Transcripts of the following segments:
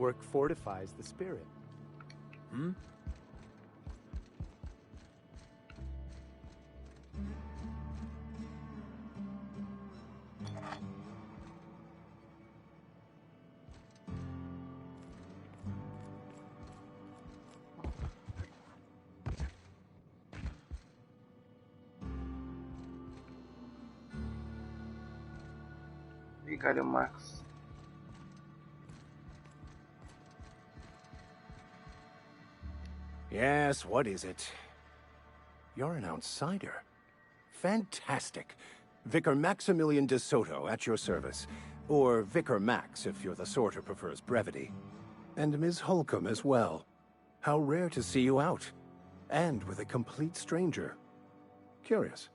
Work fortifies the spirit. Hmm? Vigário Max. Yes, what is it? You're an outsider. Fantastic. Vicar Maximilian de Soto, at your service. Or Vicar Max, if you're the sort who prefers brevity. And Ms. Holcomb as well. How rare to see you out. And with a complete stranger. Curious.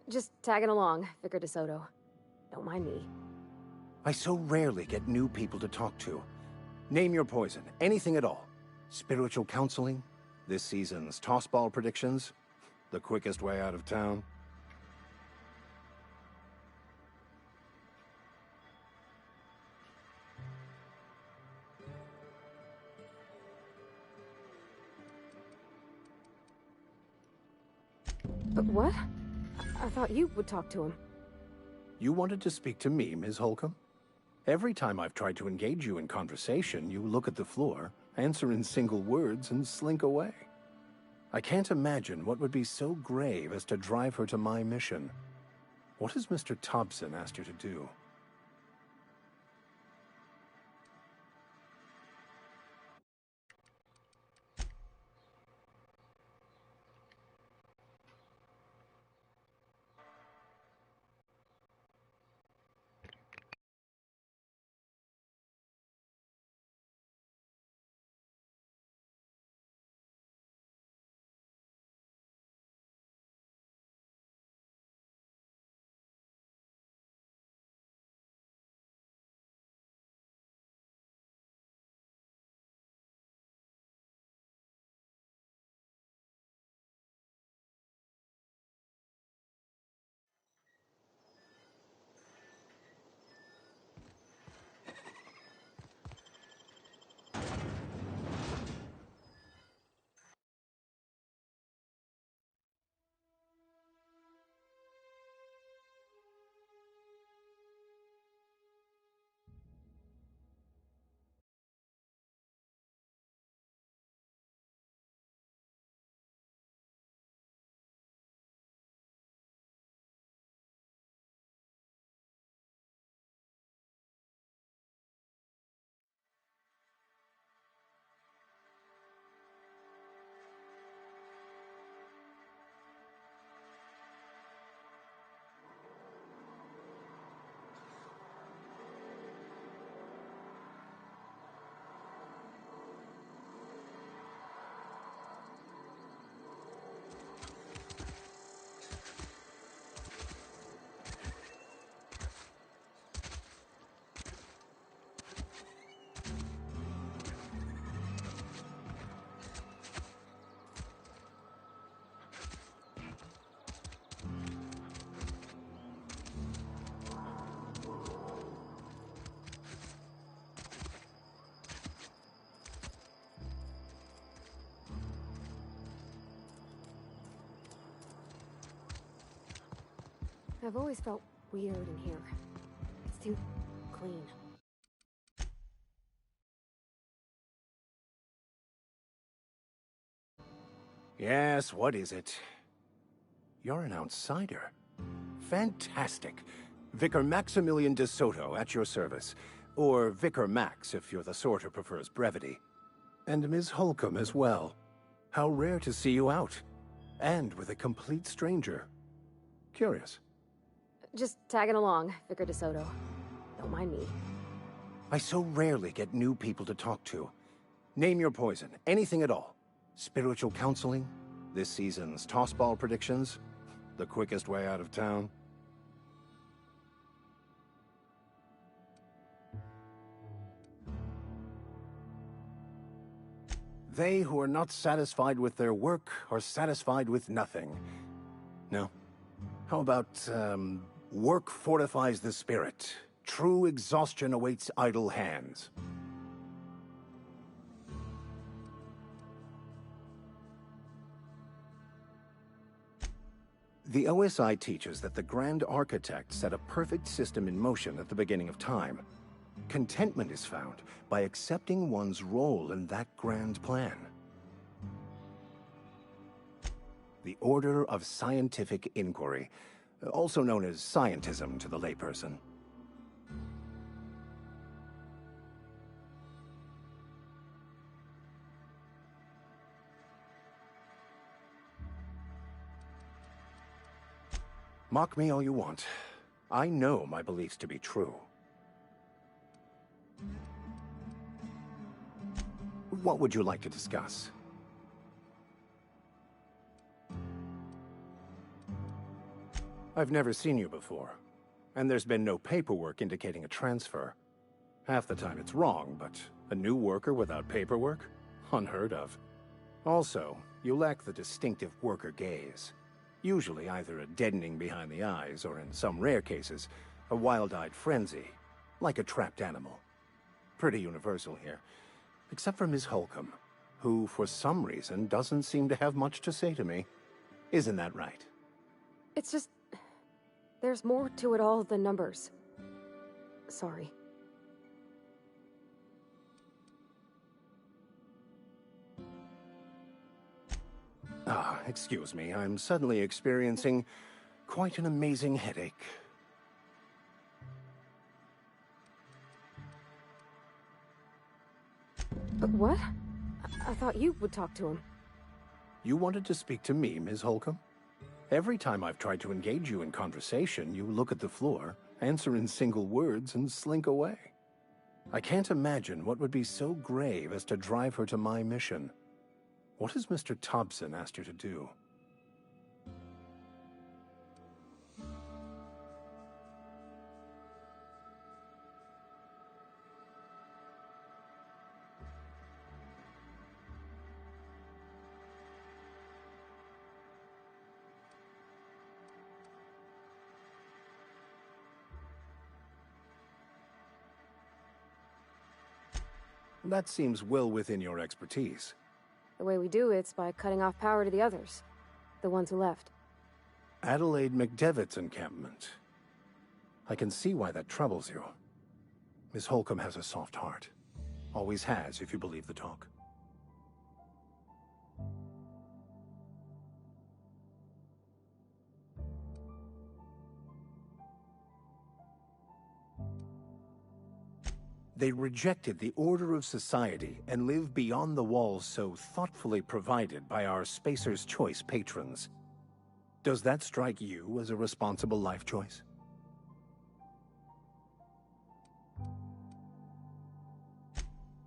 Just tagging along, Vicar de Soto. Don't mind me. I so rarely get new people to talk to. Name your poison, anything at all. Spiritual counseling, this season's tossball predictions, the quickest way out of town. But what? I thought you would talk to him. You wanted to speak to me, Ms. Holcomb? Every time I've tried to engage you in conversation, you look at the floor, answer in single words, and slink away. I can't imagine what would be so grave as to drive her to my mission. What has Mr. Thompson asked you to do? I've always felt weird in here. It's too clean. Yes, what is it? You're an outsider. Fantastic. Vicar Maximilian de Soto, at your service. Or Vicar Max, if you're the sort who prefers brevity. And Ms. Holcomb as well. How rare to see you out. And with a complete stranger. Curious. Just tagging along, Vicar de Soto. Don't mind me. I so rarely get new people to talk to. Name your poison, anything at all. Spiritual counseling, this season's tossball predictions, the quickest way out of town. They who are not satisfied with their work are satisfied with nothing. No? How about, work fortifies the spirit. True exhaustion awaits idle hands. The OSI teaches that the Grand Architect set a perfect system in motion at the beginning of time. Contentment is found by accepting one's role in that grand plan. The Order of Scientific Inquiry, also known as scientism to the layperson. Mock me all you want. I know my beliefs to be true. What would you like to discuss? I've never seen you before, and there's been no paperwork indicating a transfer. Half the time it's wrong, but a new worker without paperwork? Unheard of. Also, you lack the distinctive worker gaze. Usually either a deadening behind the eyes, or in some rare cases, a wild-eyed frenzy, like a trapped animal. Pretty universal here, except for Ms. Holcomb, who, for some reason, doesn't seem to have much to say to me. Isn't that right? It's just... there's more to it all than numbers. Sorry. Excuse me, I'm suddenly experiencing quite an amazing headache. What? I thought you would talk to him. You wanted to speak to me, Ms. Holcomb? Every time I've tried to engage you in conversation, you look at the floor, answer in single words, and slink away. I can't imagine what would be so grave as to drive her to my mission. What has Mr. Thompson asked you to do? That seems well within your expertise. The way we do it's by cutting off power to the others. The ones who left. Adelaide McDevitt's encampment. I can see why that troubles you. Miss Holcomb has a soft heart. Always has, if you believe the talk. They rejected the order of society and live beyond the walls so thoughtfully provided by our Spacer's Choice patrons. Does that strike you as a responsible life choice?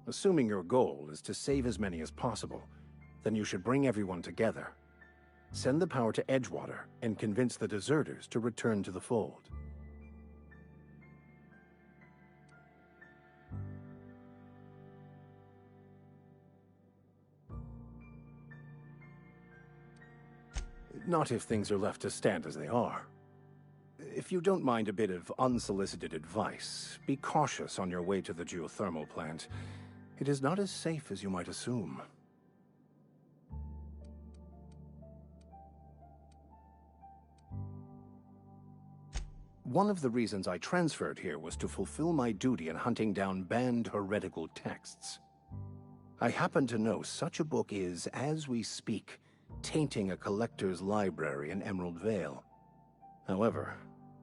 Assuming your goal is to save as many as possible, then you should bring everyone together. Send the power to Edgewater and convince the deserters to return to the fold. Not if things are left to stand as they are. If you don't mind a bit of unsolicited advice, be cautious on your way to the geothermal plant. It is not as safe as you might assume. One of the reasons I transferred here was to fulfill my duty in hunting down banned heretical texts. I happen to know such a book is, as we speak, tainting a collector's library in Emerald Vale. However,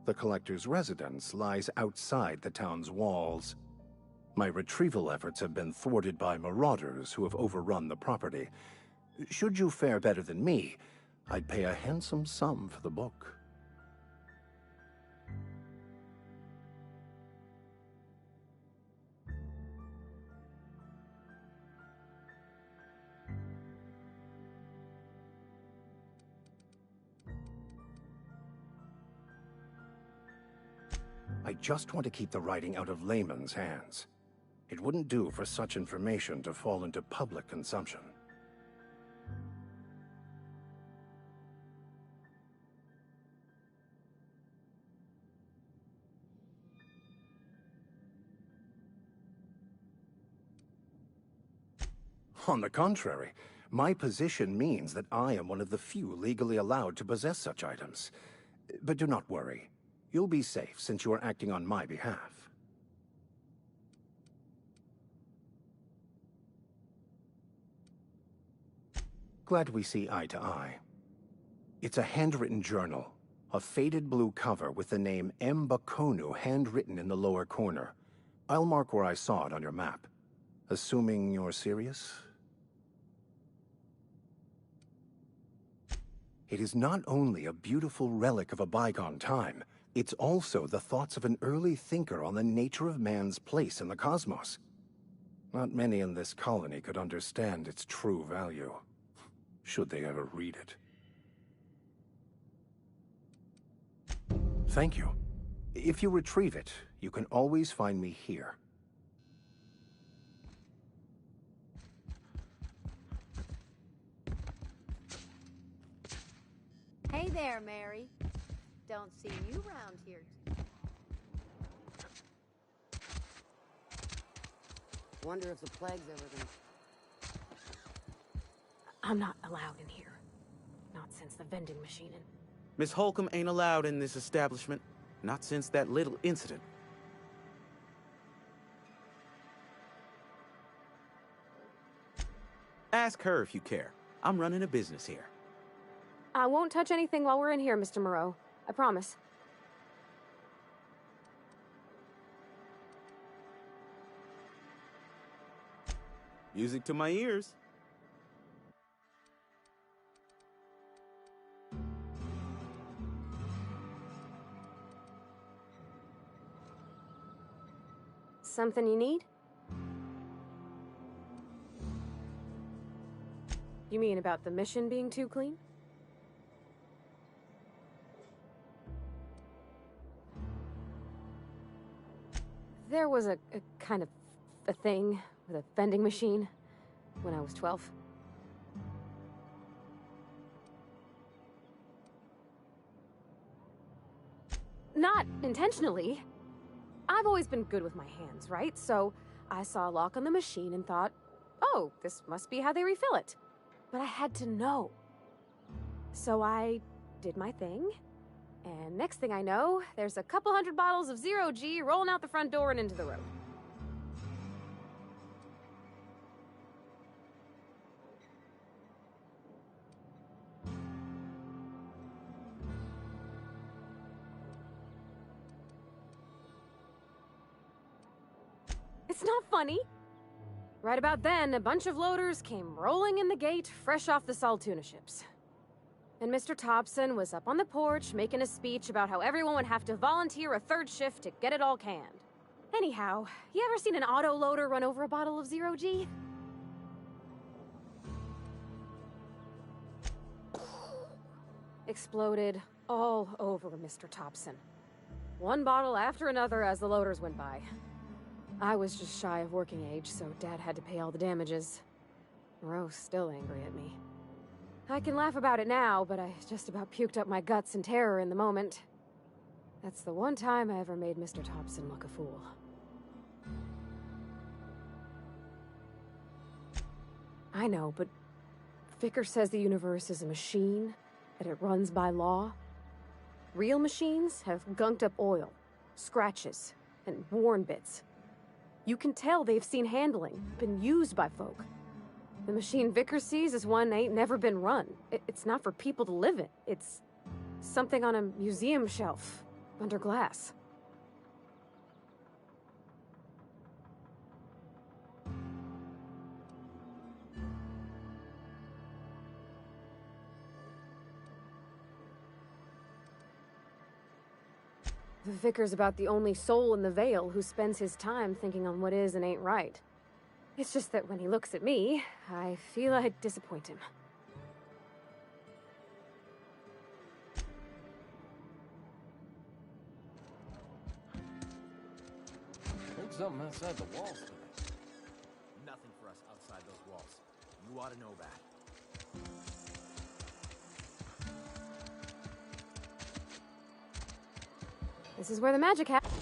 the collector's residence lies outside the town's walls. My retrieval efforts have been thwarted by marauders who have overrun the property. Should you fare better than me, I'd pay a handsome sum for the book. I just want to keep the writing out of laymen's hands. It wouldn't do for such information to fall into public consumption. On the contrary, My position means that I am one of the few legally allowed to possess such items. But do not worry. You'll be safe since you are acting on my behalf. Glad we see eye to eye. It's a handwritten journal. A faded blue cover with the name M. Bakonu handwritten in the lower corner. I'll mark where I saw it on your map. Assuming you're serious? It is not only a beautiful relic of a bygone time, it's also the thoughts of an early thinker on the nature of man's place in the cosmos. Not many in this colony could understand its true value, should they ever read it. Thank you. If you retrieve it, you can always find me here. Hey there, Mary. Don't see you around here. Wonder if the plague's ever gonna... I'm not allowed in here. Not since the vending machine and... Miss Holcomb ain't allowed in this establishment. Not since that little incident. Ask her if you care. I'm running a business here. I won't touch anything while we're in here, Mr. Moreau. I promise. Music to my ears. Something you need? You mean about the mission being too clean? There was a kind of a thing with a vending machine when I was 12. Not intentionally. I've always been good with my hands, right? So I saw a lock on the machine and thought, oh, this must be how they refill it. But I had to know. So I did my thing. And next thing I know, there's a couple hundred bottles of 0G rolling out the front door and into the road. It's not funny. Right about then, a bunch of loaders came rolling in the gate, fresh off the Saltuna ships. And Mr. Thompson was up on the porch making a speech about how everyone would have to volunteer a third shift to get it all canned. Anyhow, you ever seen an auto loader run over a bottle of 0G? Exploded all over Mr. Thompson. One bottle after another as the loaders went by. I was just shy of working age, so Dad had to pay all the damages. Moreau's still angry at me. I can laugh about it now, but I just about puked up my guts in terror in the moment. That's the one time I ever made Mr. Thompson look a fool. I know, but Vicker says the universe is a machine, that it runs by law. Real machines have gunked up oil, scratches, and worn bits. You can tell they've seen handling, been used by folk. The machine Vicker sees is one ain't never been run. It's not for people to live in. It's something on a museum shelf, under glass. The Vicar's about the only soul in the Vale who spends his time thinking on what is and ain't right. It's just that when he looks at me, I feel I'd disappoint him. There's something outside the walls today. Nothing for us outside those walls. You ought to know that. This is where the magic happens.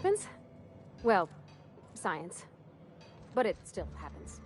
happens? Well, science. But it still happens.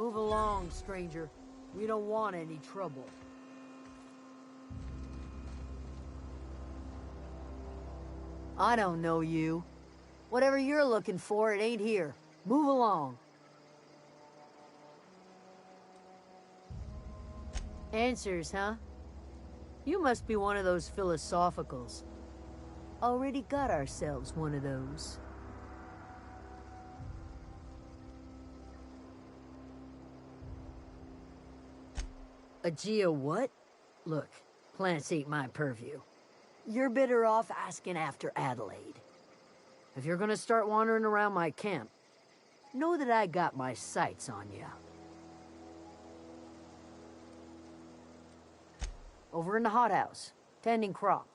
Move along, stranger. We don't want any trouble. I don't know you. Whatever you're looking for, it ain't here. Move along. Answers, huh? You must be one of those philosophicals. Already got ourselves one of those. A geo what? Look, plants ain't my purview. You're better off asking after Adelaide. If you're gonna start wandering around my camp, know that I got my sights on you. Over in the hothouse, tending crop.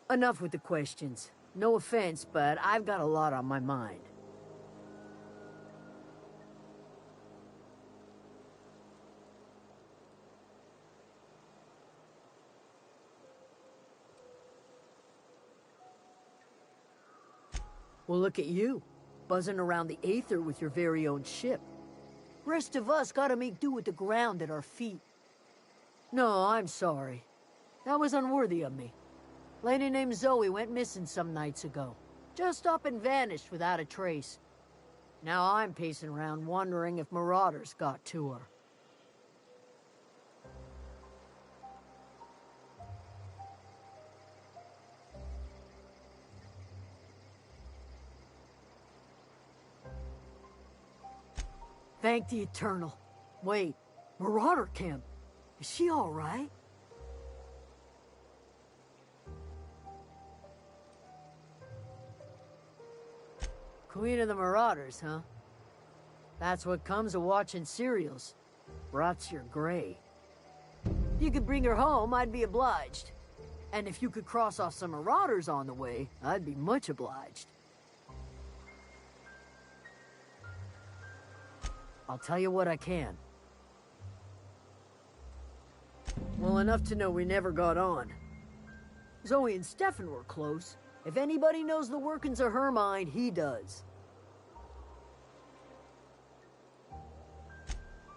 Enough with the questions. No offense, but I've got a lot on my mind. Well, look at you, buzzing around the Aether with your very own ship. Rest of us gotta make do with the ground at our feet. No, I'm sorry. That was unworthy of me. Lady named Zoe went missing some nights ago. Just up and vanished without a trace. Now I'm pacing around wondering if marauders got to her. Thank the Eternal. Wait, Marauder Camp. Is she all right? Queen of the Marauders, huh? That's what comes of watching serials. Rots your gray. If you could bring her home, I'd be obliged. And if you could cross off some Marauders on the way, I'd be much obliged. I'll tell you what I can. Well, enough to know we never got on. Zoe and Stefan were close. If anybody knows the workings of her mind, he does.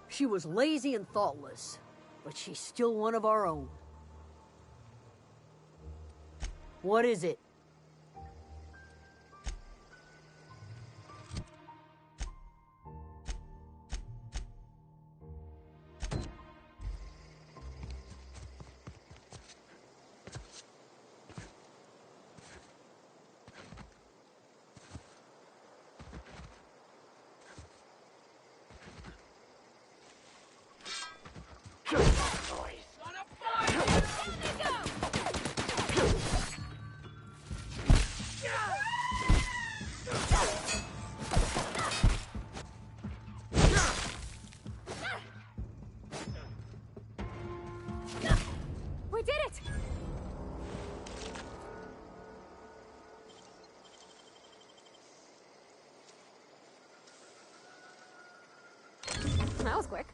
She was lazy and thoughtless, but she's still one of our own. What is it? We did it! That was quick.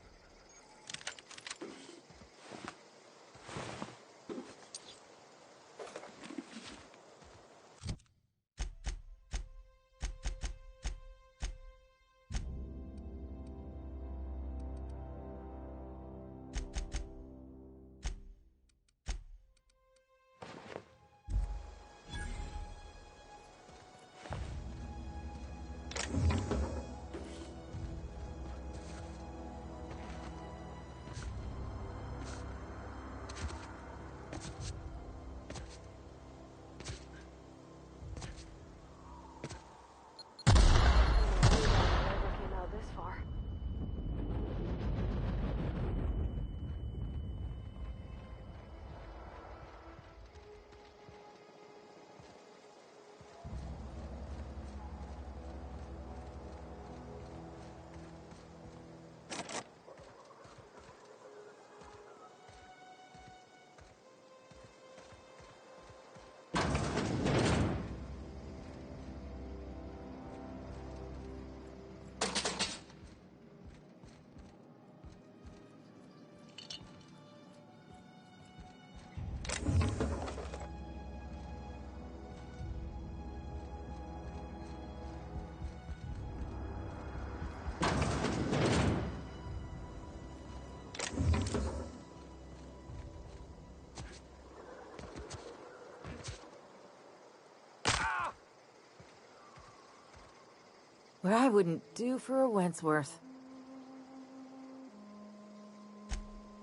What I wouldn't do for a Wentworth.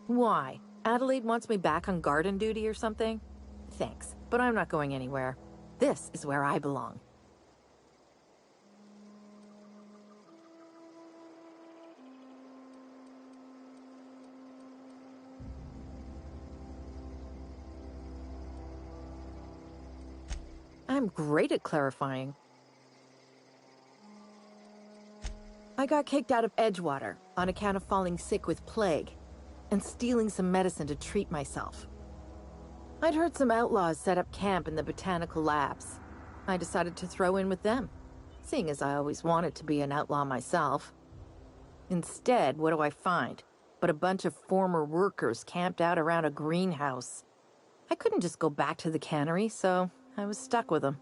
Why? Adelaide wants me back on garden duty or something? Thanks, but I'm not going anywhere. This is where I belong. I'm great at clarifying. I got kicked out of Edgewater on account of falling sick with plague and stealing some medicine to treat myself. I'd heard some outlaws set up camp in the botanical labs. I decided to throw in with them, seeing as I always wanted to be an outlaw myself. Instead, what do I find but a bunch of former workers camped out around a greenhouse? I couldn't just go back to the cannery, so I was stuck with them.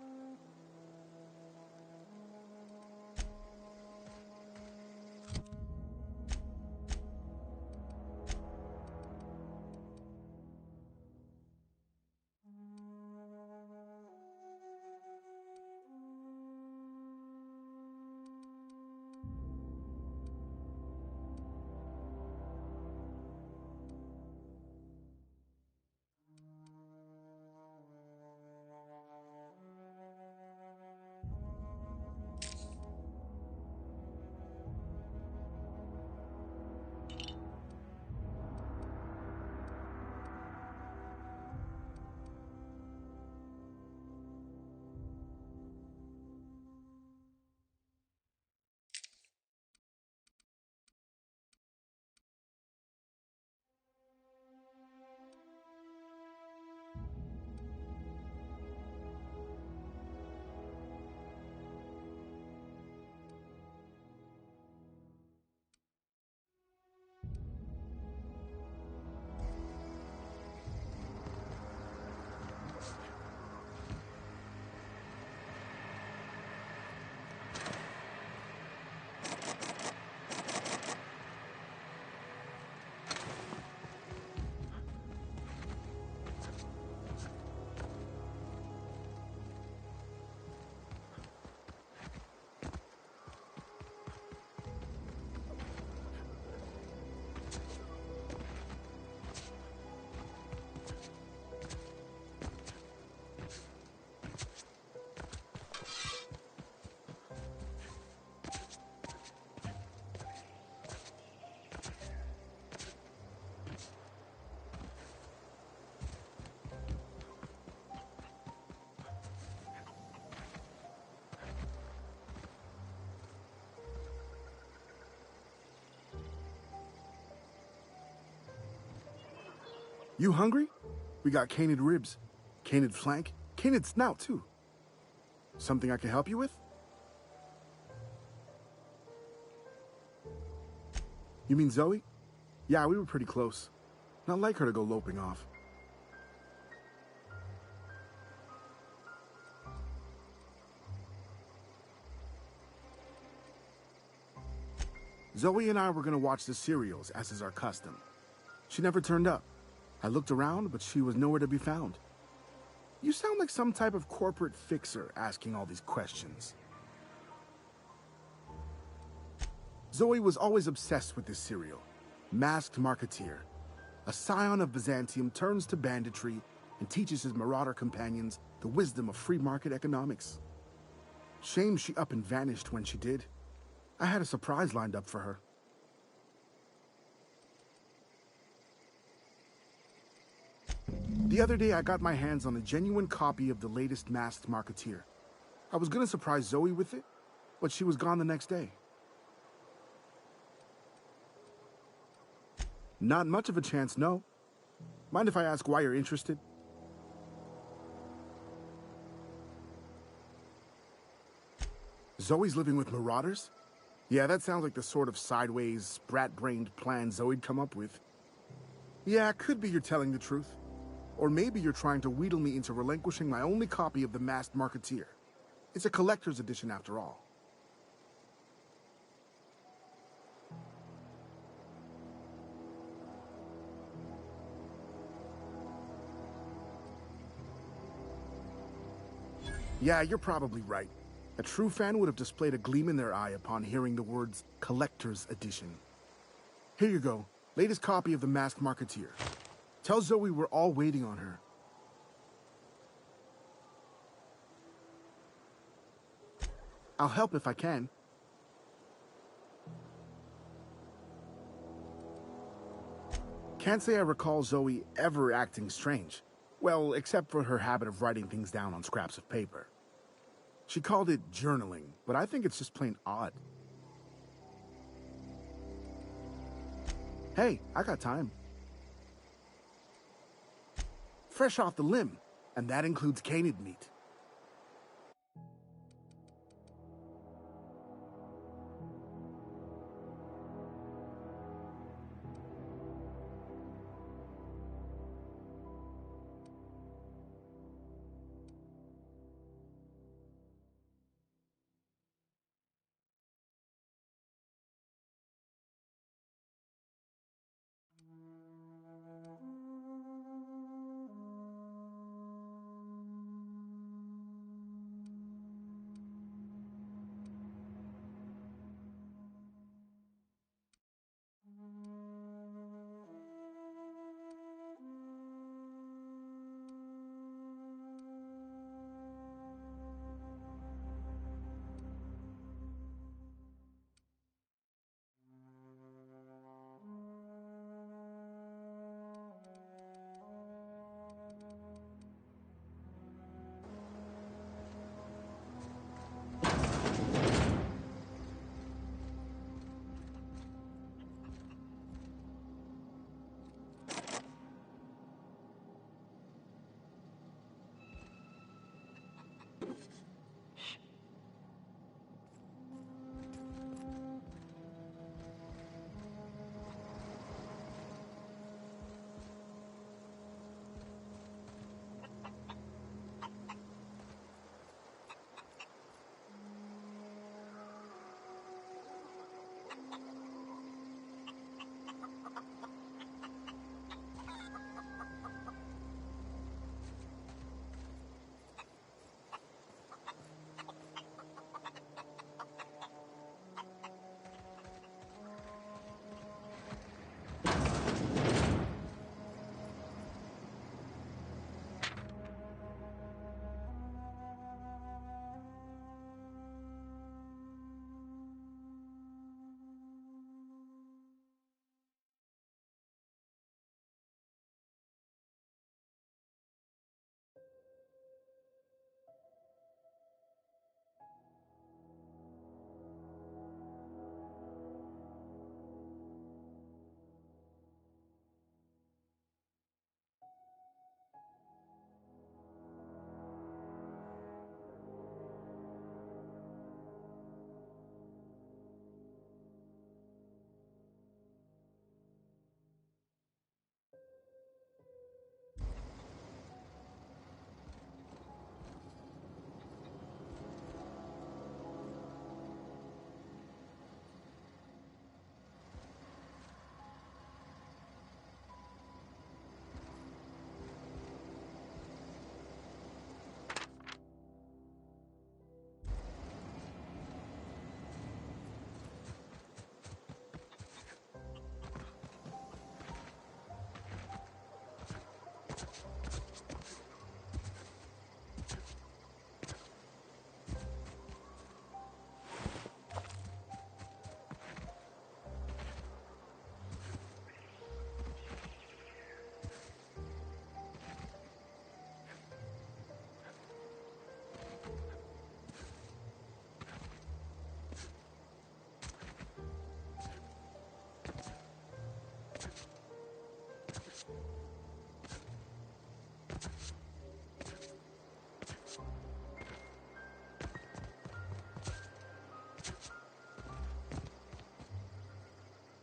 You hungry? We got canid ribs, canid flank, canid snout, too. Something I can help you with? You mean Zoe? Yeah, we were pretty close. Not like her to go loping off. Zoe and I were gonna watch the serials, as is our custom. She never turned up. I looked around, but she was nowhere to be found. You sound like some type of corporate fixer asking all these questions. Zoe was always obsessed with this serial. Masked Marketeer. A scion of Byzantium turns to banditry and teaches his marauder companions the wisdom of free market economics. Shame she up and vanished when she did. I had a surprise lined up for her. The other day, I got my hands on a genuine copy of the latest Masked Marketeer. I was gonna surprise Zoe with it, but she was gone the next day. Not much of a chance, no. Mind if I ask why you're interested? Zoe's living with marauders? Yeah, that sounds like the sort of sideways, sprat-brained plan Zoe'd come up with. Yeah, could be you're telling the truth. Or maybe you're trying to wheedle me into relinquishing my only copy of the Masked Marketeer. It's a collector's edition after all. Yeah, you're probably right. A true fan would have displayed a gleam in their eye upon hearing the words collector's edition. Here you go, latest copy of the Masked Marketeer. Tell Zoe we're all waiting on her. I'll help if I can. Can't say I recall Zoe ever acting strange. Well, except for her habit of writing things down on scraps of paper. She called it journaling, but I think it's just plain odd. Hey, I got time. Fresh off the limb, and that includes canid meat.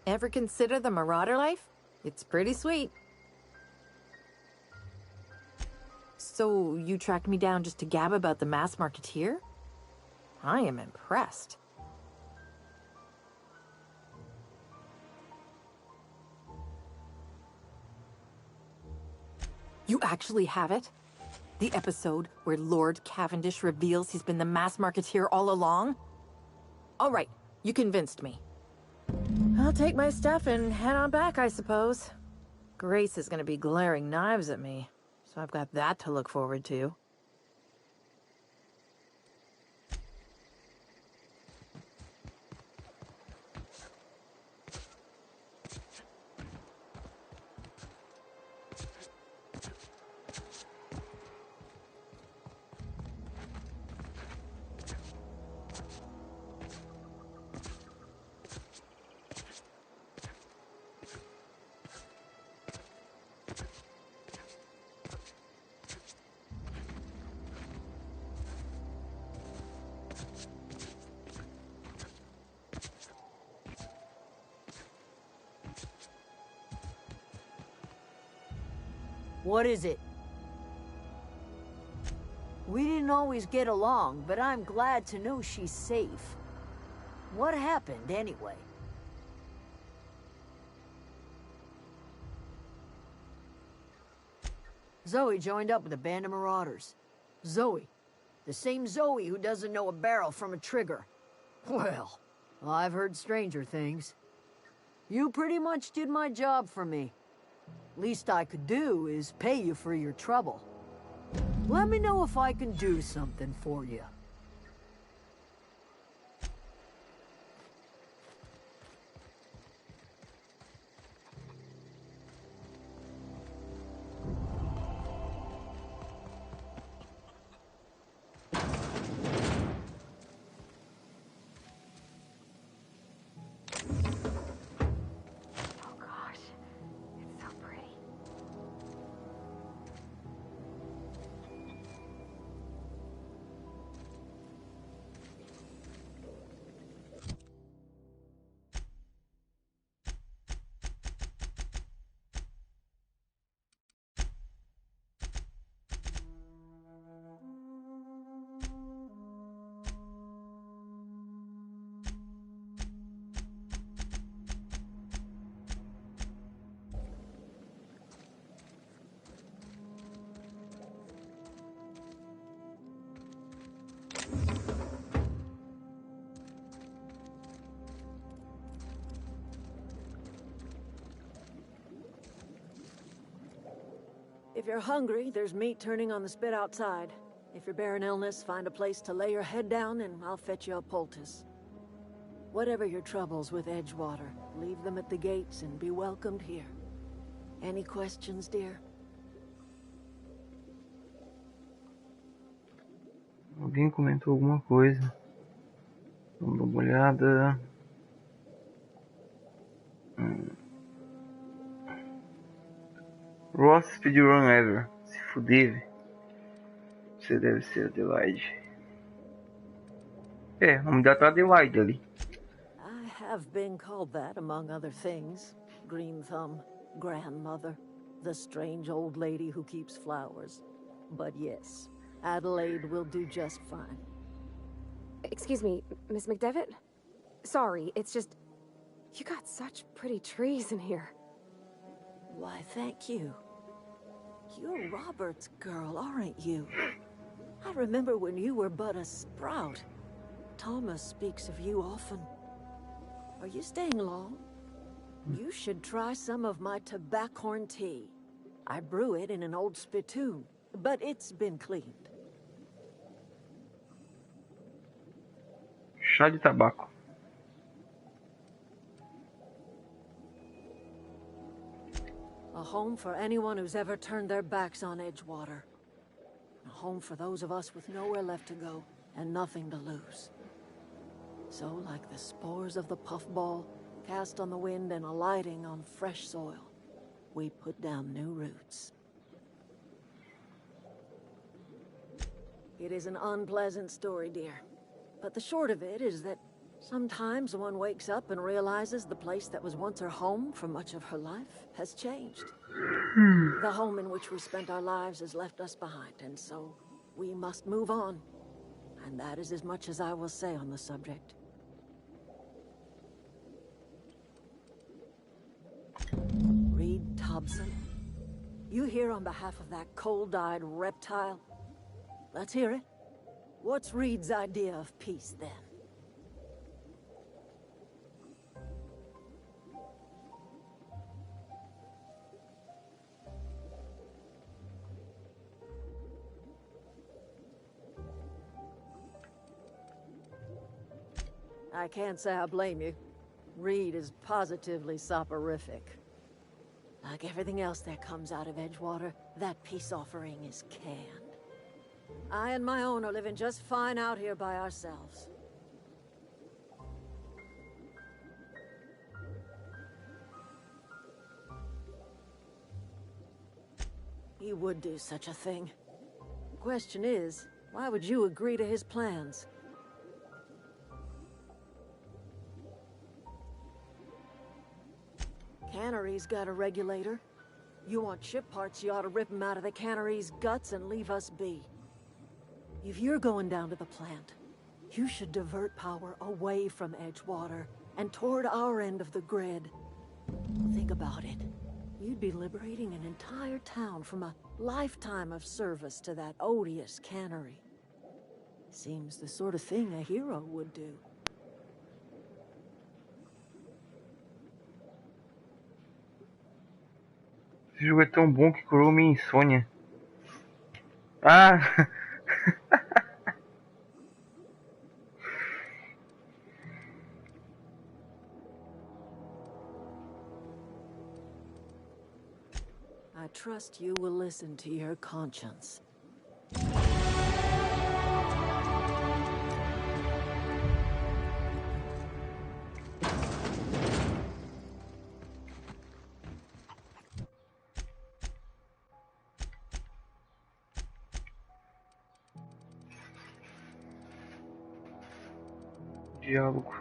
Ever consider the Marauder life? It's pretty sweet. So, you tracked me down just to gab about the mass marketeer? I am impressed. You actually have it? The episode where Lord Cavendish reveals he's been the mass marketeer all along? All right, you convinced me. I'll take my stuff and head on back, I suppose. Grace is gonna be glaring knives at me, so I've got that to look forward to. What is it? We didn't always get along, but I'm glad to know she's safe. What happened, anyway? Zoe joined up with a band of marauders. Zoe. The same Zoe who doesn't know a barrel from a trigger. Well, I've heard stranger things. You pretty much did my job for me. Least I could do is pay you for your trouble. Let me know if I can do something for you. If you're hungry, there's meat turning on the spit outside. If you're bearing illness, find a place to lay your head down and I'll fetch you a poultice. Whatever your troubles with Edgewater, leave them at the gates and be welcomed here. Any questions, dear? Alguém comentou alguma coisa. Vamos dar uma olhada. Ross speedrun ever. Se fuder. Você deve ser Adelaide. É, o nome dela tá Adelaide ali. I have been called that, among other things. Green Thumb, grandmother, the strange old lady who keeps flowers. But yes, Adelaide will do just fine. Excuse me, Miss McDevitt? Sorry, it's just... You got such pretty trees in here. Why, thank you. You're Robert's girl, aren't you? I remember when you were but a sprout. Thomas speaks of you often. Are you staying long? You should try some of my tobaccorn tea. I brew it in an old spittoon, but it's been cleaned. Chá de tabaco. A home for anyone who's ever turned their backs on Edgewater. A home for those of us with nowhere left to go and nothing to lose. So, like the spores of the puffball, cast on the wind and alighting on fresh soil, we put down new roots. It is an unpleasant story, dear. But the short of it is that Sometimes one wakes up and realizes the place that was once her home for much of her life has changed. The home in which we spent our lives has left us behind, and so we must move on. And that is as much as I will say on the subject. Reed Thompson, you here on behalf of that cold-eyed reptile? Let's hear it. What's Reed's idea of peace, then? I can't say I blame you. Reed is positively soporific. Like everything else that comes out of Edgewater, that peace offering is canned. I and my own are living just fine out here by ourselves. He would do such a thing. The question is, why would you agree to his plans? Cannery's got a regulator. You want ship parts, you ought to rip them out of the cannery's guts and leave us be. If you're going down to the plant, you should divert power away from Edgewater and toward our end of the grid. Think about it. You'd be liberating an entire town from a lifetime of service to that odious cannery. Seems the sort of thing a hero would do. Esse jogo é tão bom que curou minha insônia. Ah! I trust you will listen to your conscience. Diálogo.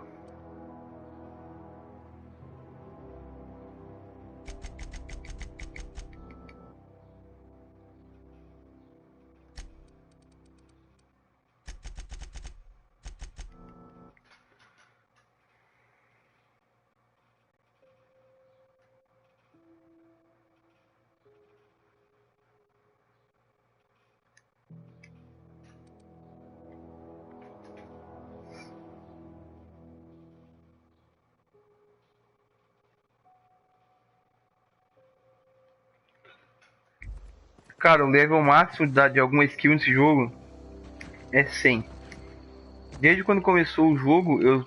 Cara, o level máximo de alguma skill nesse jogo é 100. Desde quando começou o jogo, eu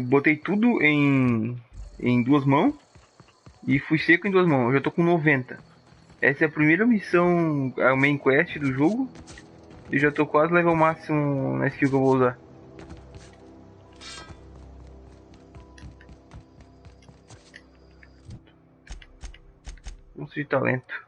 botei tudo em duas mãos e fui seco em duas mãos. Eu já tô com 90. Essa é a primeira missão, a main quest do jogo. E já tô quase level máximo na skill que eu vou usar. Ponto de talento.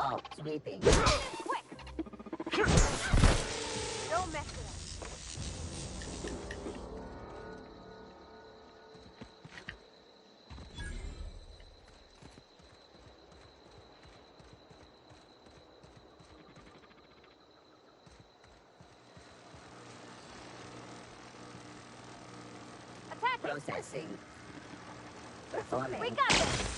Oh, sweeping. Quick! Don't mess with us. Processing. Performing. We got this!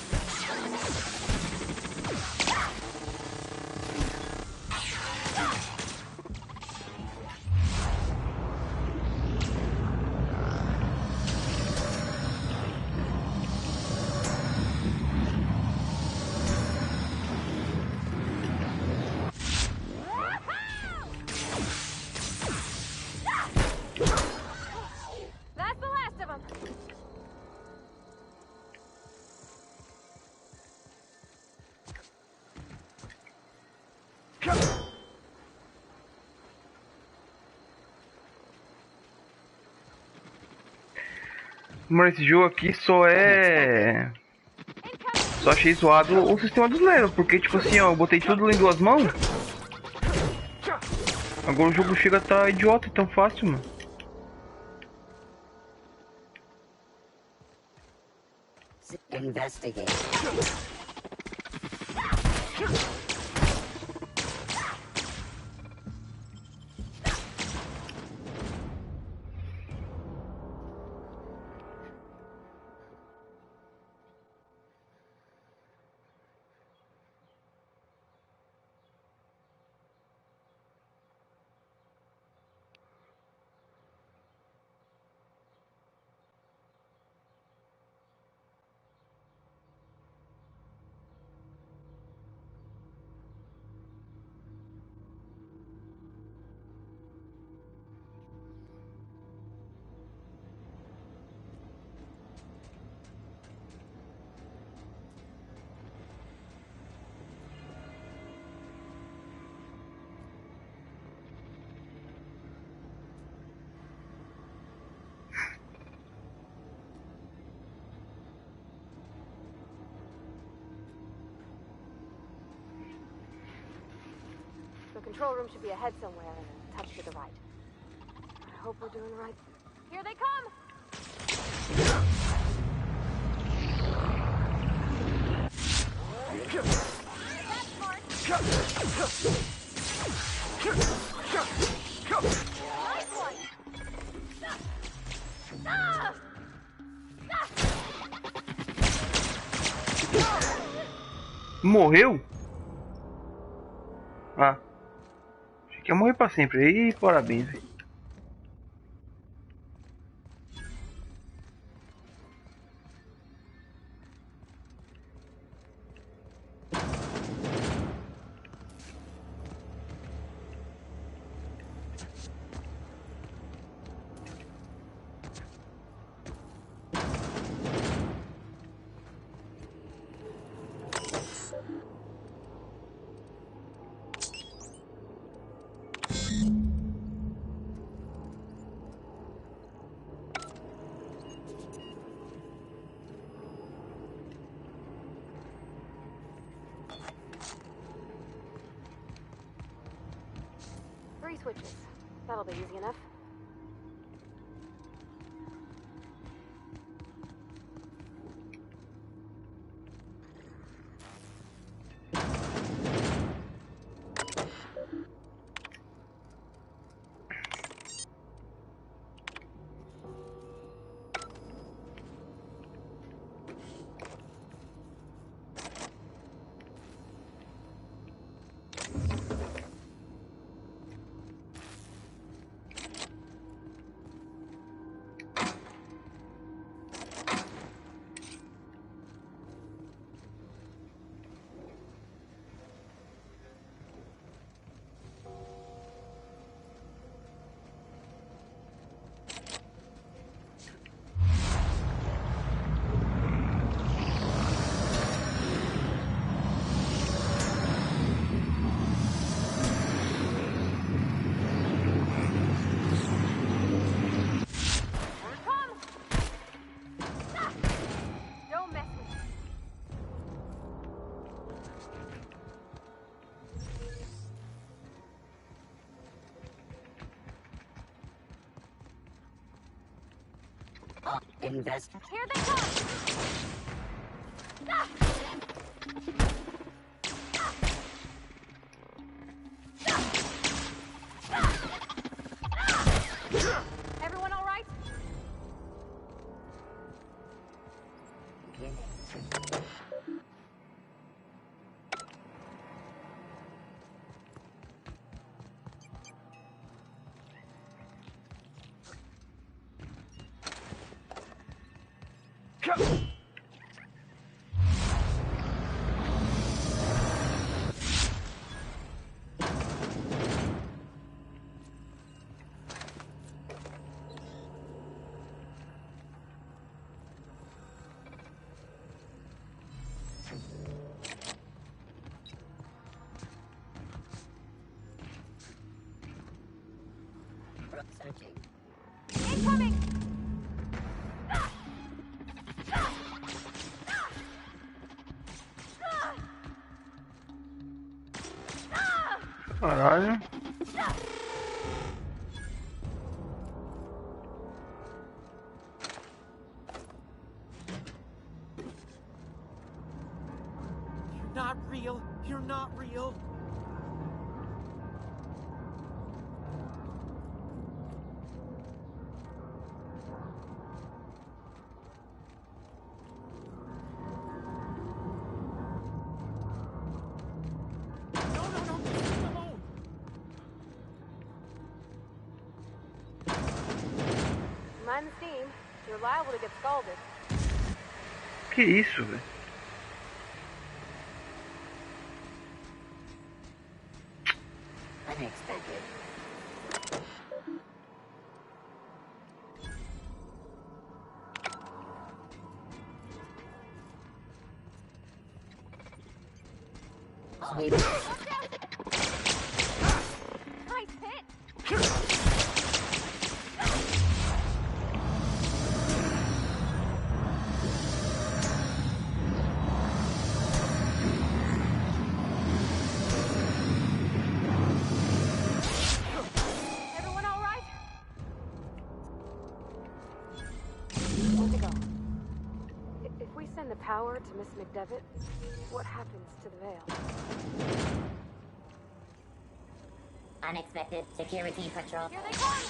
That's the last of them! Mas esse jogo aqui só achei zoado o sistema dos levels, porque tipo assim, ó, eu botei tudo em duas mãos. Agora o jogo chega a tá idiota, tão fácil, mano. Investigate. The control room should be ahead somewhere and a touch to the right. I hope we're doing the right. Here they come! That's smart! Nice one! Ah! Morreu? Ah. Achei que ia morrer pra sempre. Aí, parabéns, velho. Three switches. That'll be easy enough. Invest. Here they come! Ah! Everyone all right? Searching. Incoming! Caralho. You're not real. You're not real. Mind the steam. You're liable to get scalded. Que isso, velho? Unexpected. Sweet. Nice hit! Everyone all right? Where'd it go? If we send the power to Miss McDevitt, what happens to the veil? Unexpected security patrol. Here they come!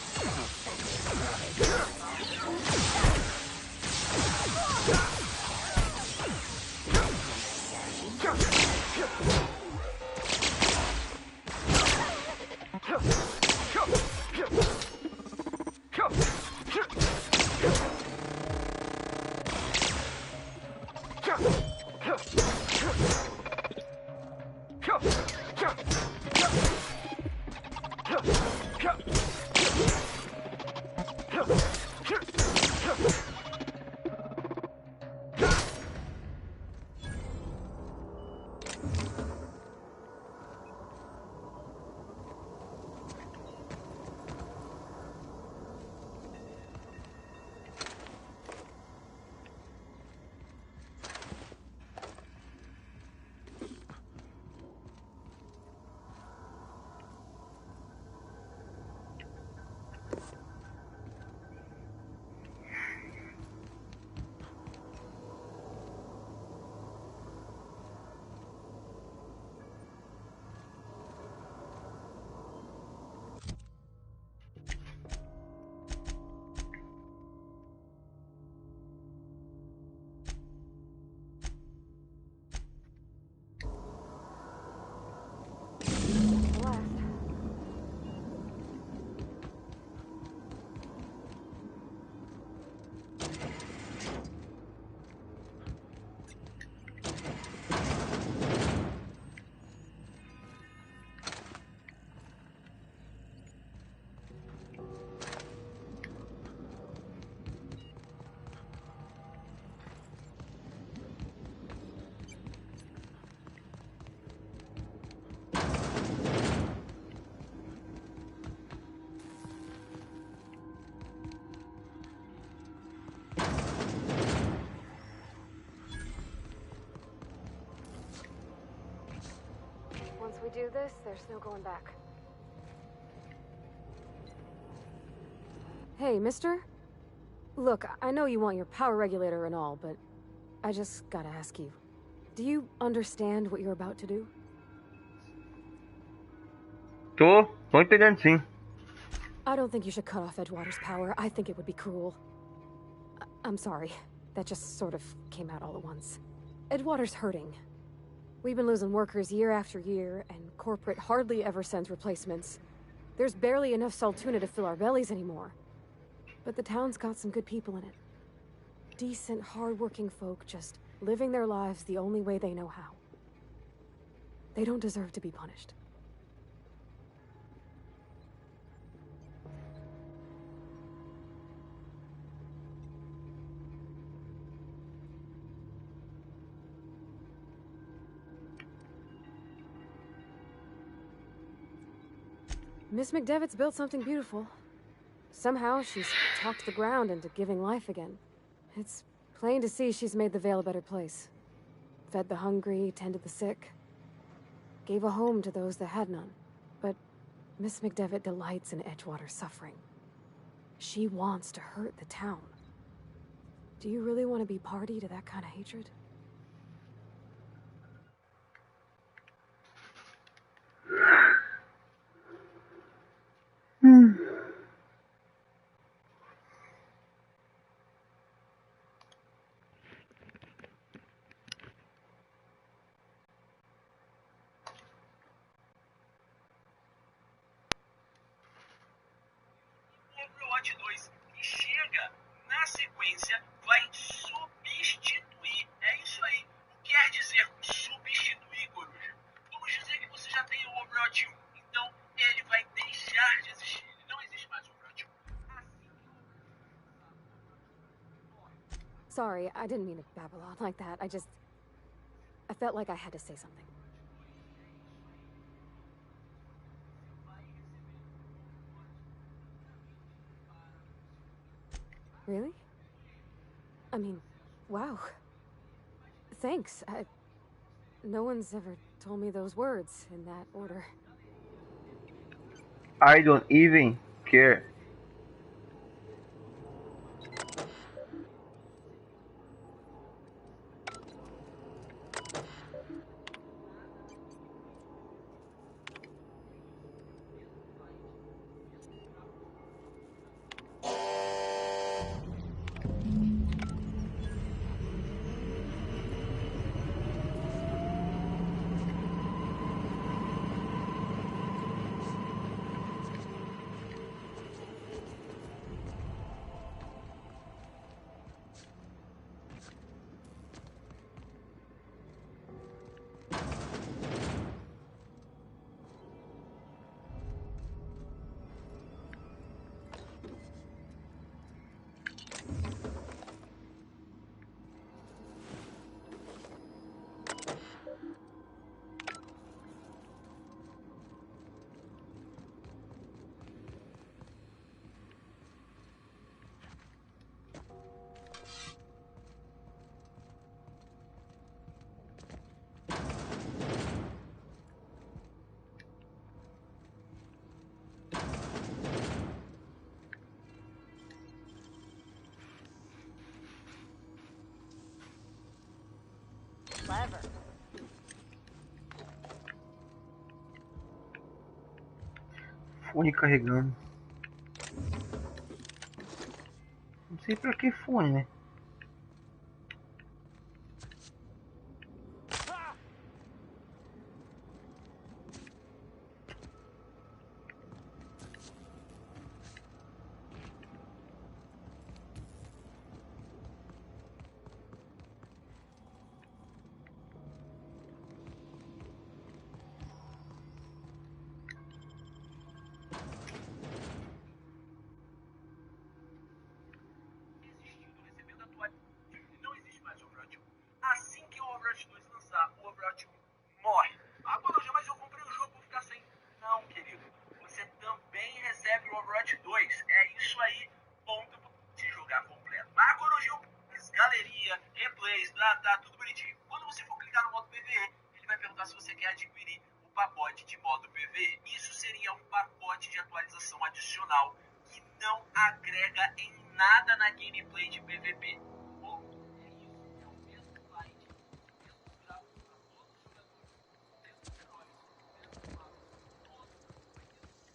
Once we do this, there's no going back. Hey, mister? Look, I know you want your power regulator and all, but I just gotta ask you. Do you understand what you're about to do? Tô entendendo sim. I don't think you should cut off Edgewater's power. I think it would be cruel. I'm sorry. That just sort of came out all at once. Edgewater's hurting. We've been losing workers year after year, and corporate hardly ever sends replacements. There's barely enough Saltuna to fill our bellies anymore. But the town's got some good people in it. Decent, hard-working folk just living their lives the only way they know how. They don't deserve to be punished. Miss McDevitt's built something beautiful. Somehow, she's talked the ground into giving life again. It's plain to see she's made the Vale a better place. Fed the hungry, tended the sick. Gave a home to those that had none. But Miss McDevitt delights in Edgewater's suffering. She wants to hurt the town. Do you really want to be party to that kind of hatred? Overwatch 2 que chega na sequência vai substituir. É isso aí. O que quer dizer substituir, Coruja? Vamos dizer que você já tem o Overwatch 1. Então ele vai deixar de existir. Ele não existe mais o Overwatch 1. Sorry, I didn't mean to babble on like that. I felt like I had to say something. Really? I mean, wow. Thanks. No one's ever told me those words in that order. I don't even care. Clever. Fone carregando. Não sei pra que fone, né? Não existe mais o Overwatch 1. Assim que o Overwatch 2 lançar, o Overwatch 1 morre. Ah, Coruja, mas eu comprei o jogo, vou ficar sem. Não, querido. Você também recebe o Overwatch 2. É isso aí, ponto de jogar completo. Mas, Coruja, galeria, replays, tá tudo bonitinho. Quando você for clicar no modo PvE, ele vai perguntar se você quer adquirir o pacote de modo PvE. Isso seria um pacote de atualização adicional que não agrega em nada na gameplay de PVP. Pô, é isso, é o mesmo fight, mesmos gráficos para todos os jogadores, mesmos heróis, mesmos mapas, todos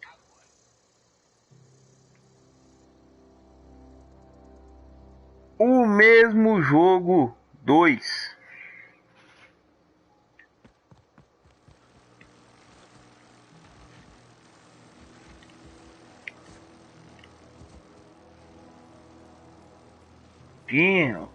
agora. O mesmo jogo 2. Damn.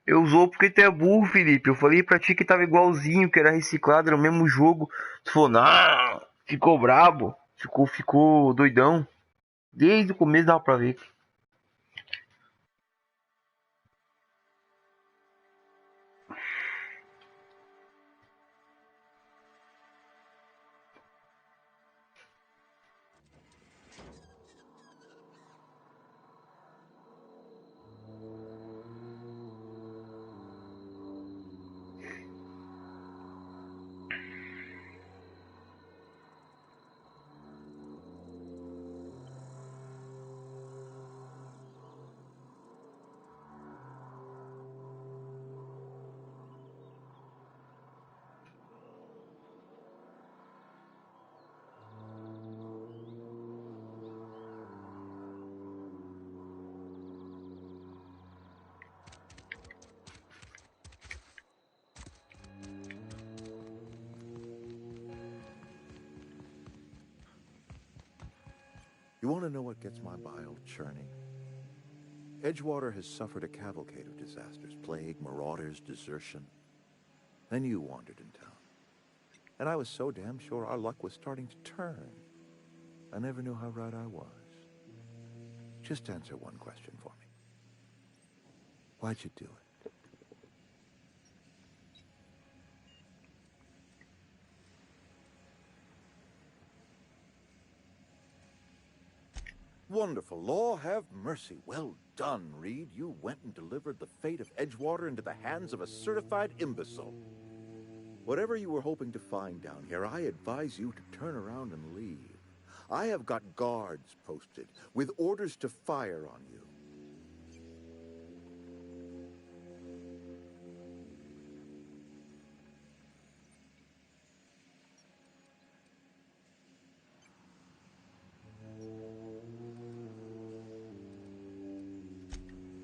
Eu usou porque tu é burro, Felipe. Eu falei pra ti que tava igualzinho, que era reciclado, era o mesmo jogo. Tu falou, não, ficou brabo, ficou doidão. Desde o começo dava pra ver. You want to know what gets my bile churning? Edgewater has suffered a cavalcade of disasters. Plague, marauders, desertion. Then you wandered in town. And I was so damn sure our luck was starting to turn. I never knew how right I was. Just answer one question for me. Why'd you do it? Wonderful. Law have mercy. Well done, Reed. You went and delivered the fate of Edgewater into the hands of a certified imbecile. Whatever you were hoping to find down here, I advise you to turn around and leave. I have got guards posted with orders to fire on you.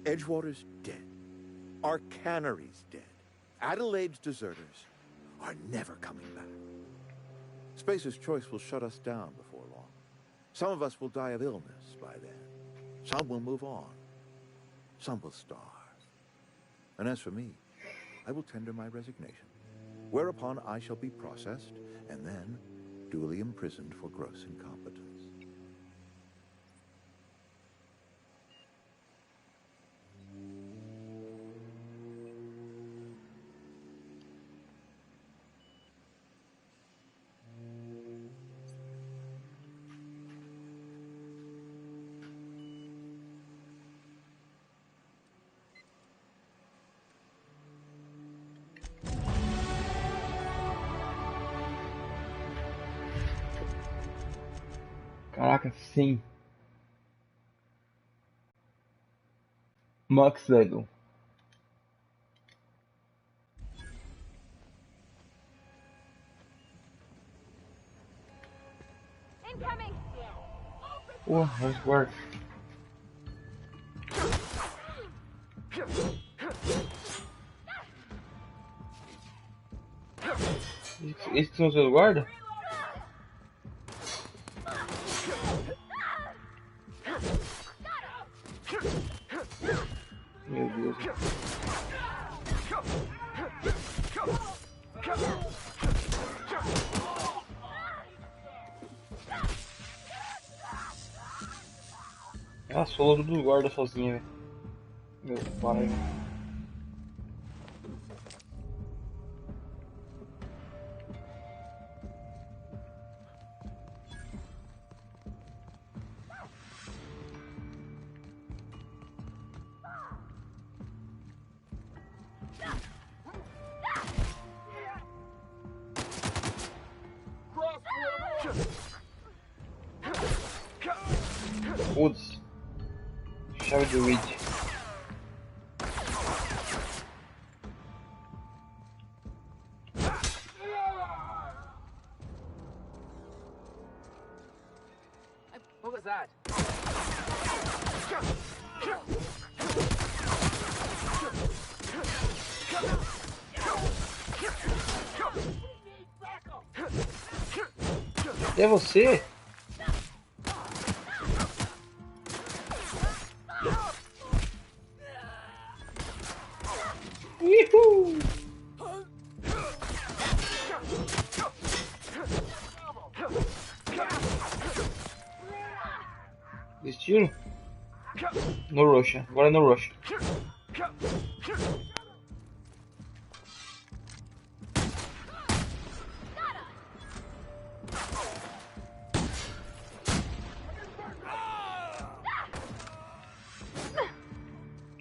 Edgewater's dead. Our cannery's dead. Adelaide's deserters are never coming back. Spacer's Choice will shut us down before long. Some of us will die of illness by then. Some will move on. Some will starve. And as for me, I will tender my resignation, whereupon I shall be processed and then duly imprisoned for gross incompetence. Caraca, sim. Max Level. Porra, os guardas. Esses são os seus guardas? Meu Deus. Ela solou do guarda sozinha, velho. Meu pai. Foda-se. Chave de Reed. What was that? É você? Uhul! Destino? No rush, agora no rush.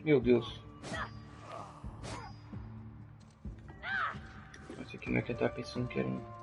Meu Deus. Esse aqui não é que eu tava pensando que era um.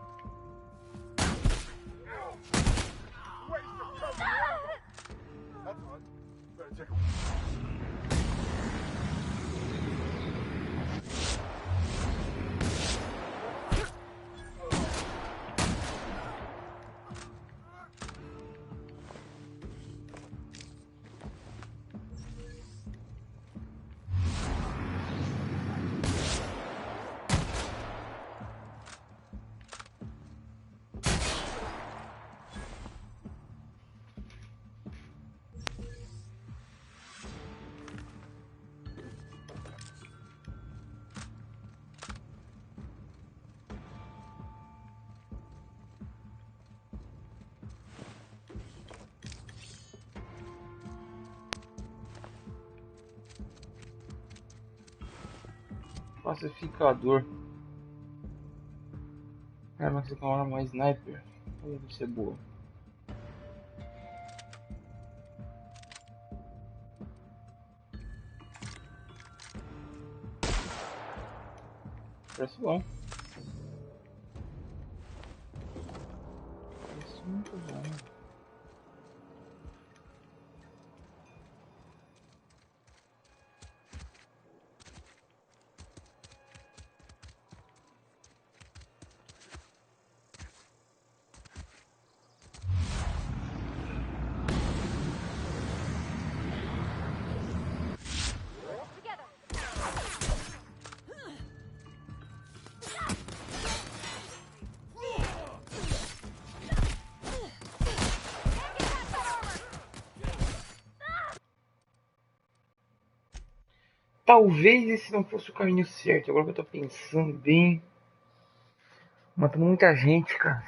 Pacificador. Cara, mas você tem uma arma sniper. Deve ser boa. Parece bom. Parece muito bom. Talvez esse não fosse o caminho certo. Agora que eu tô pensando bem. Matando muita gente, cara.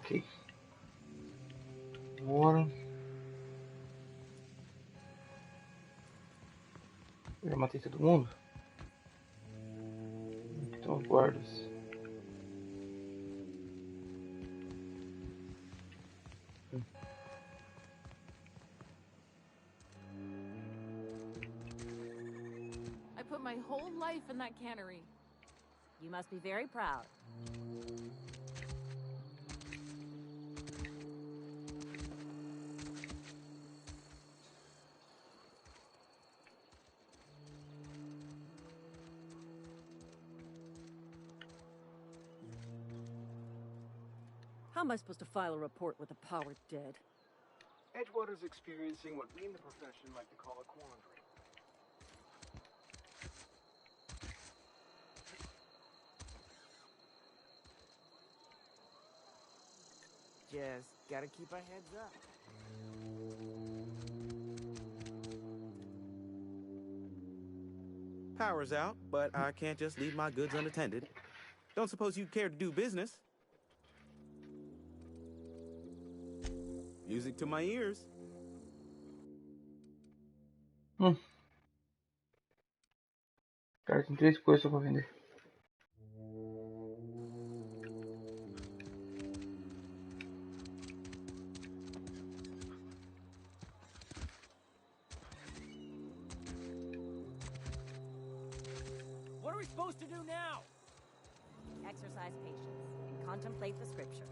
Ok. Bora. Eu já matei todo mundo. Então os guardas. I put my whole life in that cannery. You must be very proud. How am I supposed to file a report with the power dead? Edgewater's experiencing what we in the profession like to call a quandary. Just gotta keep our heads up. Power's out, but I can't just leave my goods unattended. Don't suppose you'd care to do business? Music to my ears. Cara, tem 3 coisas pra vender. What are we supposed to do now? Exercise patience and contemplate the scriptures.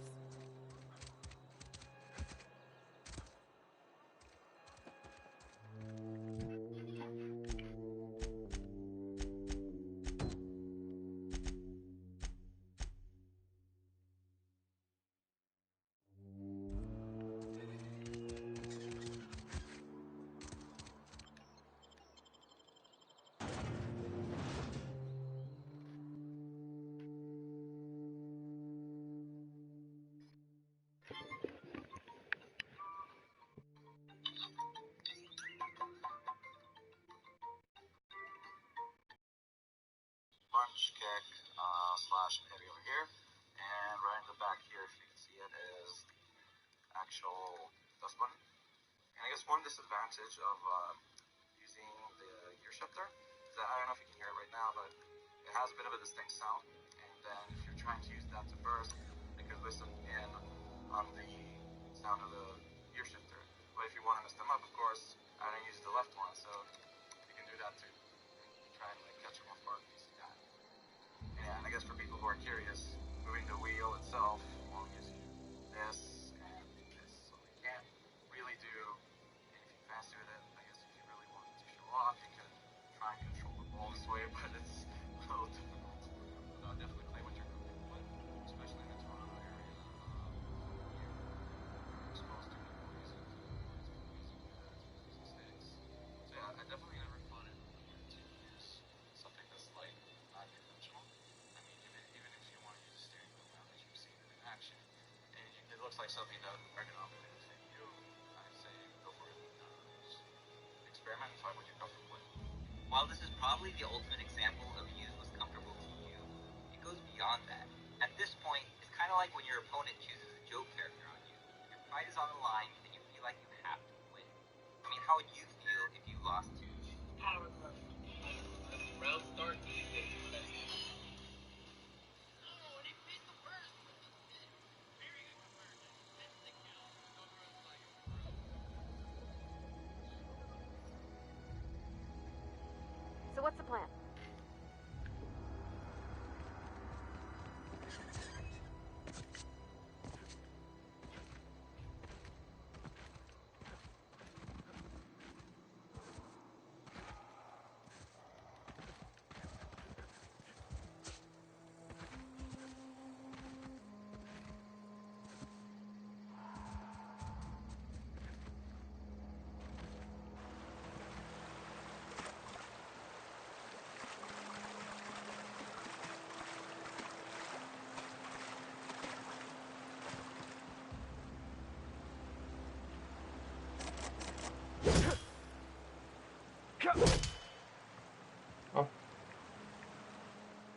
Punch, kick, slash, and heavy over here. And right in the back here, if you can see it, is actual dust button. And I guess one disadvantage of using the gear shifter is that I don't know if you can hear it right now, but it has a bit of a distinct sound. And then if you're trying to use that to burst, it could listen in on the sound of the gear shifter. But if you want to mess them up, of course, I don't use the left one, so you can do that too. And try and like catch them off guard if you see that. And I guess for people who are curious, moving the wheel itself while using this and this, so you can't really do anything fancy with it. I guess if you really wanted to show off, you could try and control the ball this way, but it's a little difficult. Definitely play with your comfortable with, especially in the Toronto area. You're exposed to people using sticks. So yeah, I definitely never thought it to use something that's like non-conventional. I mean, even if you want to use a steering wheel now that you've seen it in action, and it looks like something that would ergonomically fit you, I'd say go for it. Just experiment and find what you're comfortable with. While this is probably the ultimate example of use what's comfortable to you, it goes beyond that. At this point, it's kind of like when your opponent chooses a joke character on you. Your pride is on the line, and you feel like you have to win. I mean, how would you feel if you lost to Power Glove? Round start, So what's the plan?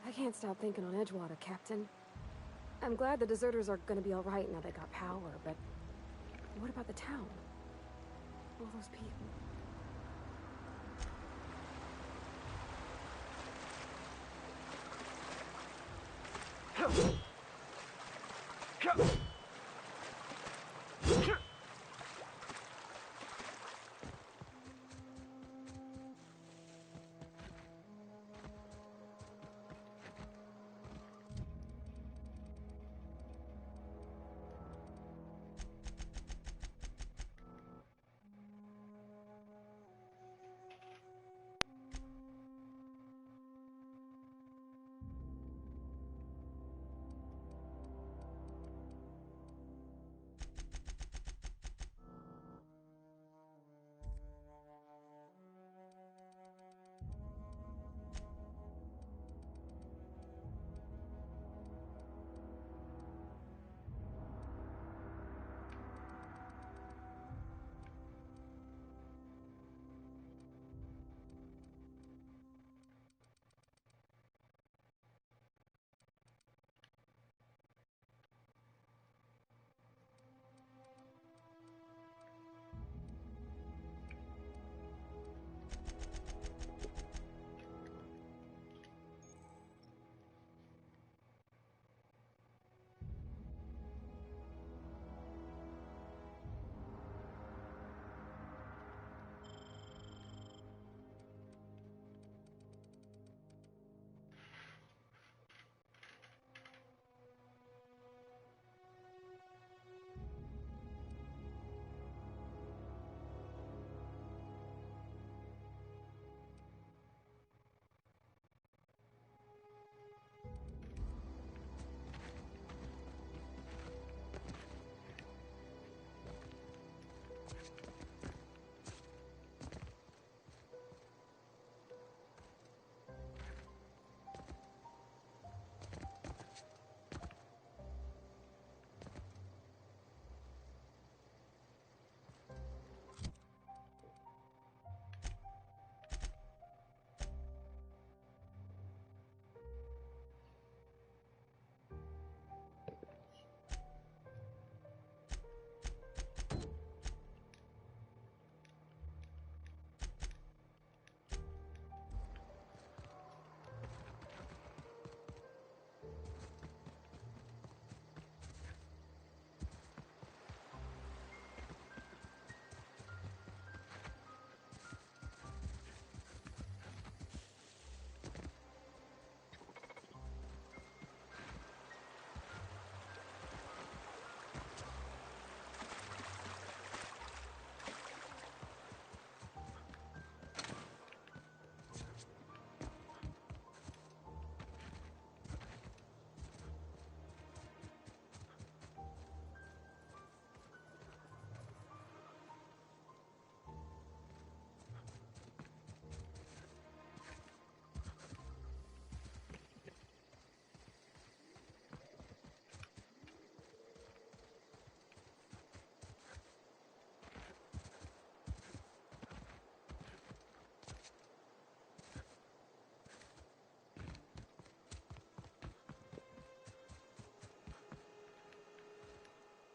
I can't stop thinking on Edgewater, Captain. I'm glad the deserters are gonna be alright now they got power, but what about the town? All those people.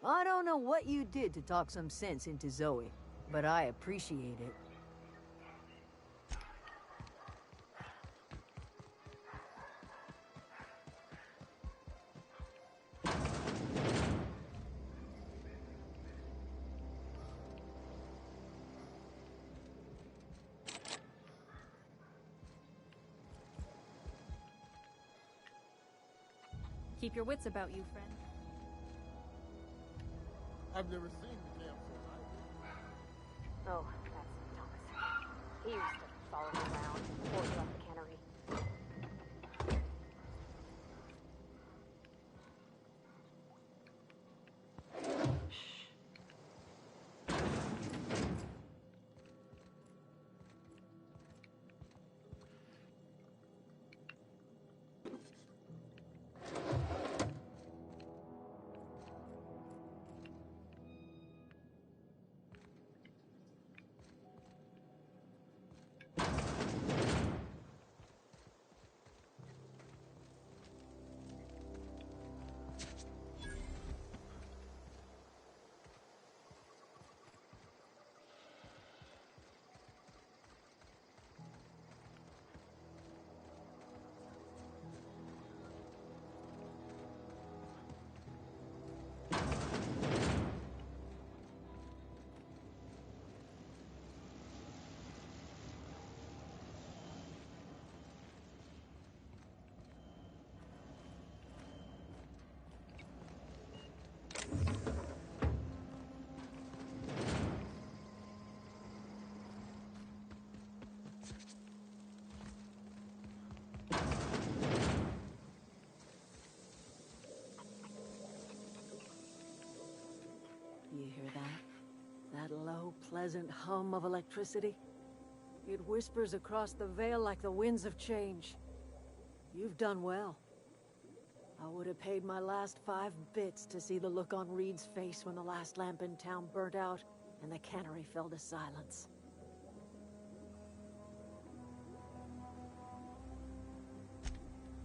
I don't know what you did to talk some sense into Zoe, but I appreciate it. Keep your wits about you, friend. I've never seen the damn fool. Oh, that's Thomas. He used to follow me around before he left the cannery. hear that? That low, pleasant hum of electricity? It whispers across the veil like the winds of change. You've done well. I would have paid my last 5 bits to see the look on Reed's face when the last lamp in town burnt out and the cannery fell to silence.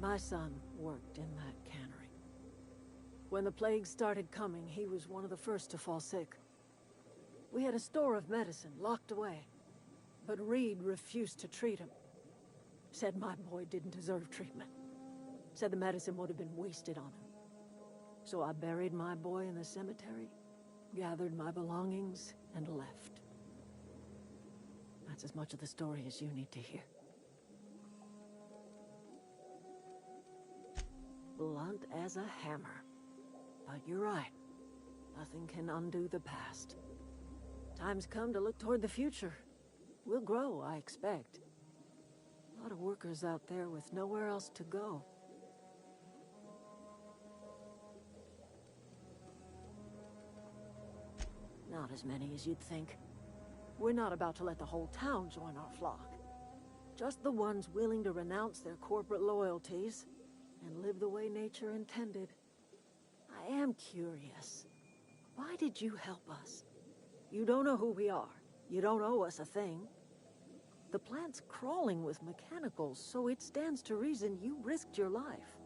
My son worked in that cannery. When the plague started coming, he was one of the first to fall sick. We had a store of medicine locked away, but Reed refused to treat him. Said my boy didn't deserve treatment. Said the medicine would have been wasted on him. So I buried my boy in the cemetery, gathered my belongings, and left. That's as much of the story as you need to hear. Blunt as a hammer. But you're right. Nothing can undo the past. Time's come to look toward the future. We'll grow, I expect. A lot of workers out there with nowhere else to go. Not as many as you'd think. We're not about to let the whole town join our flock. Just the ones willing to renounce their corporate loyalties and live the way nature intended. I am curious. Why did you help us? You don't know who we are. You don't owe us a thing. The plant's crawling with mechanicals, so it stands to reason you risked your life.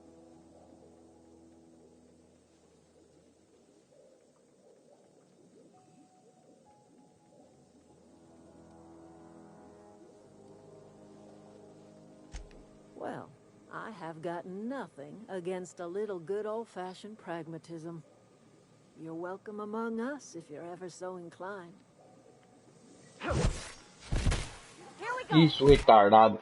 Well, I have got nothing against a little good old-fashioned pragmatism. You're welcome among us if you're ever so inclined. Isso, retardado.